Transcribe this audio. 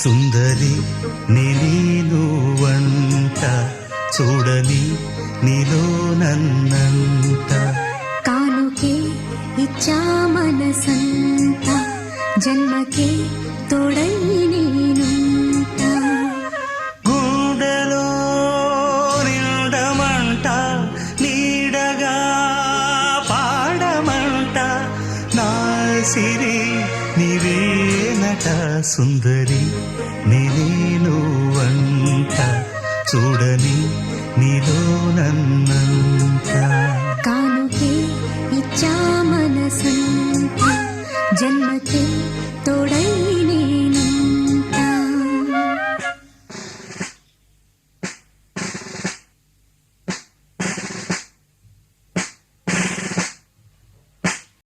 సుందరి నీను వంట చూడని నీలో నన్నంట కానుకే ఇచ్చా మనసంత జన్మకే తోడై నేనుంటా గుండెలో నిండమంట నీడగా పాడమంట నా సిరి నీవేనట సుందరి నేను వంట చూడని నీలో నన్నంత కానుకే ఇచ్చా మనసంత జన్మకే తోడై